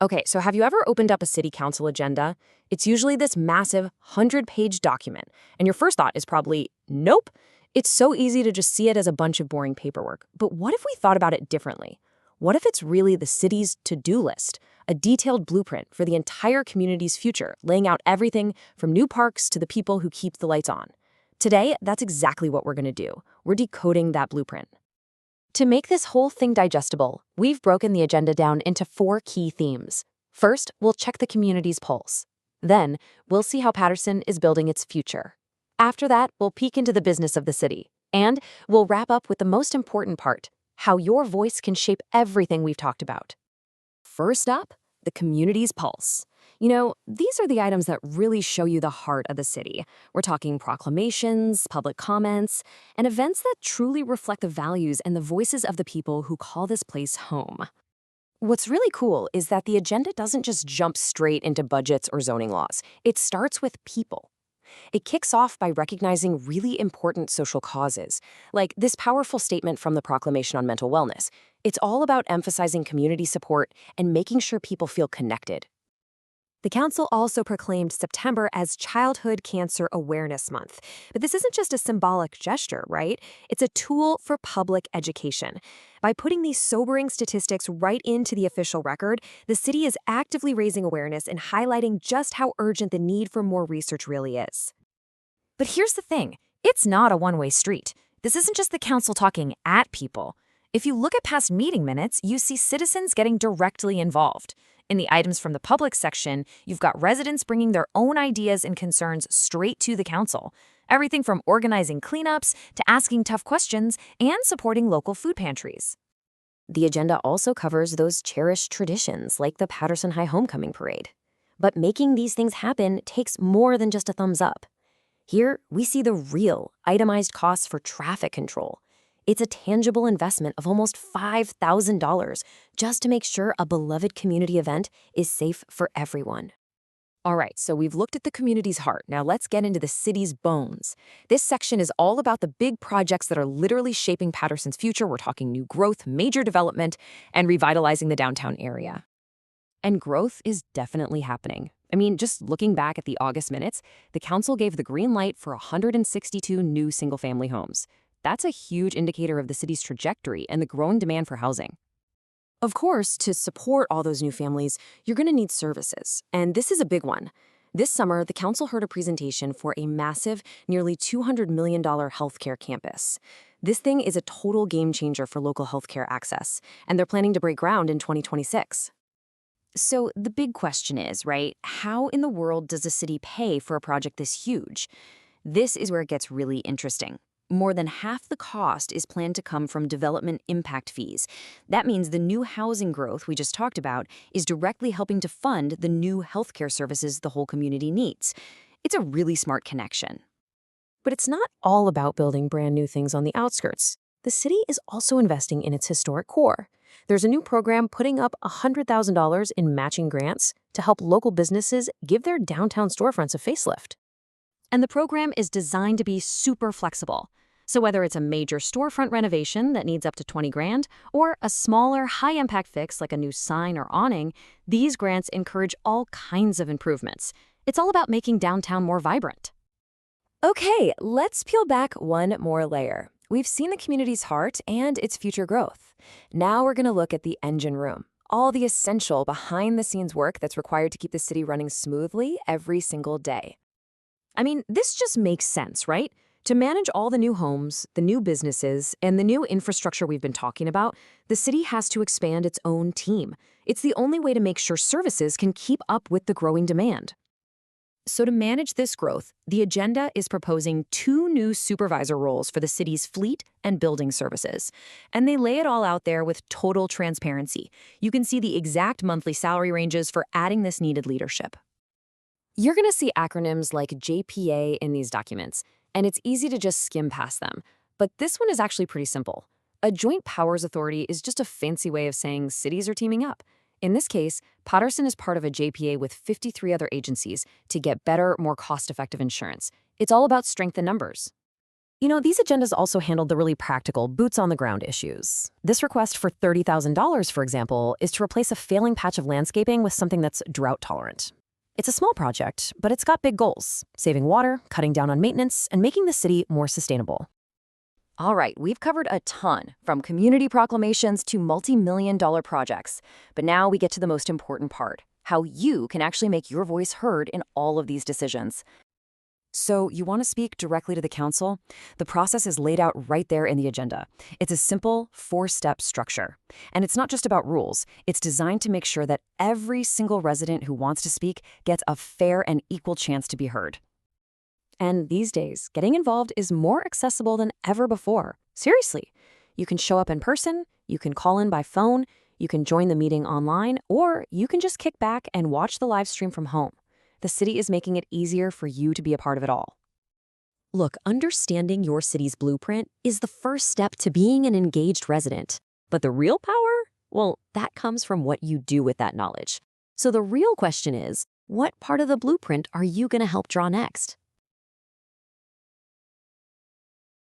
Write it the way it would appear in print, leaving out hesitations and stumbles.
Okay, so have you ever opened up a city council agenda? It's usually this massive 100-page document, and your first thought is probably, nope. It's so easy to just see it as a bunch of boring paperwork. But what if we thought about it differently? What if it's really the city's to-do list, a detailed blueprint for the entire community's future, laying out everything from new parks to the people who keep the lights on? Today, that's exactly what we're going to do. We're decoding that blueprint. To make this whole thing digestible, we've broken the agenda down into 4 key themes. First, we'll check the community's pulse. Then, we'll see how Patterson is building its future. After that, we'll peek into the business of the city. And we'll wrap up with the most important part, how your voice can shape everything we've talked about. First up, the community's pulse. These are the items that really show you the heart of the city. We're talking proclamations, public comments, and events that truly reflect the values and the voices of the people who call this place home. What's really cool is that the agenda doesn't just jump straight into budgets or zoning laws. It starts with people. It kicks off by recognizing really important social causes, like this powerful statement from the Proclamation on Mental Wellness. It's all about emphasizing community support and making sure people feel connected. The council also proclaimed September as Childhood Cancer Awareness Month. But this isn't just a symbolic gesture, right? It's a tool for public education. By putting these sobering statistics right into the official record, the city is actively raising awareness and highlighting just how urgent the need for more research really is. But here's the thing. It's not a one-way street. This isn't just the council talking at people. If you look at past meeting minutes, you see citizens getting directly involved. In the items from the public section, you've got residents bringing their own ideas and concerns straight to the council. Everything from organizing cleanups to asking tough questions and supporting local food pantries. The agenda also covers those cherished traditions like the Patterson High Homecoming Parade. But making these things happen takes more than just a thumbs up. Here, we see the real, itemized costs for traffic control. It's a tangible investment of almost $5,000 just to make sure a beloved community event is safe for everyone. All right, so we've looked at the community's heart. Now let's get into the city's bones. This section is all about the big projects that are literally shaping Patterson's future. We're talking new growth, major development, and revitalizing the downtown area. And growth is definitely happening. Just looking back at the August minutes, the council gave the green light for 162 new single-family homes. That's a huge indicator of the city's trajectory and the growing demand for housing. Of course, to support all those new families, you're going to need services, and this is a big one. This summer, the council heard a presentation for a massive, nearly $200 million healthcare campus. This thing is a total game changer for local healthcare access, and they're planning to break ground in 2026. So the big question is, right, how in the world does a city pay for a project this huge? This is where it gets really interesting. More than half the cost is planned to come from development impact fees. That means the new housing growth we just talked about is directly helping to fund the new healthcare services the whole community needs. It's a really smart connection. But it's not all about building brand new things on the outskirts. The city is also investing in its historic core. There's a new program putting up $100,000 in matching grants to help local businesses give their downtown storefronts a facelift. And the program is designed to be super flexible. So whether it's a major storefront renovation that needs up to 20 grand or a smaller, high-impact fix like a new sign or awning, these grants encourage all kinds of improvements. It's all about making downtown more vibrant. Okay, let's peel back one more layer. We've seen the community's heart and its future growth. Now we're going to look at the engine room, all the essential behind-the-scenes work that's required to keep the city running smoothly every single day. This just makes sense, right? To manage all the new homes, the new businesses, and the new infrastructure we've been talking about, the city has to expand its own team. It's the only way to make sure services can keep up with the growing demand. So to manage this growth, the agenda is proposing 2 new supervisor roles for the city's fleet and building services. And they lay it all out there with total transparency. You can see the exact monthly salary ranges for adding this needed leadership. You're going to see acronyms like JPA in these documents, and it's easy to just skim past them. But this one is actually pretty simple. A joint powers authority is just a fancy way of saying cities are teaming up. In this case, Patterson is part of a JPA with 53 other agencies to get better, more cost-effective insurance. It's all about strength in numbers. These agendas also handled the really practical, boots-on-the-ground issues. This request for $30,000, for example, is to replace a failing patch of landscaping with something that's drought-tolerant. It's a small project, but it's got big goals: saving water, cutting down on maintenance, and making the city more sustainable. All right, we've covered a ton, from community proclamations to multi-million-dollar projects. But now we get to the most important part: how you can actually make your voice heard in all of these decisions. So you want to speak directly to the council? The process is laid out right there in the agenda. It's a simple 4-step structure. And it's not just about rules. It's designed to make sure that every single resident who wants to speak gets a fair and equal chance to be heard. And these days, getting involved is more accessible than ever before. Seriously. You can show up in person, you can call in by phone, you can join the meeting online, or you can just kick back and watch the live stream from home. The city is making it easier for you to be a part of it all. Look, understanding your city's blueprint is the first step to being an engaged resident. But the real power? Well, that comes from what you do with that knowledge. So the real question is, what part of the blueprint are you going to help draw next?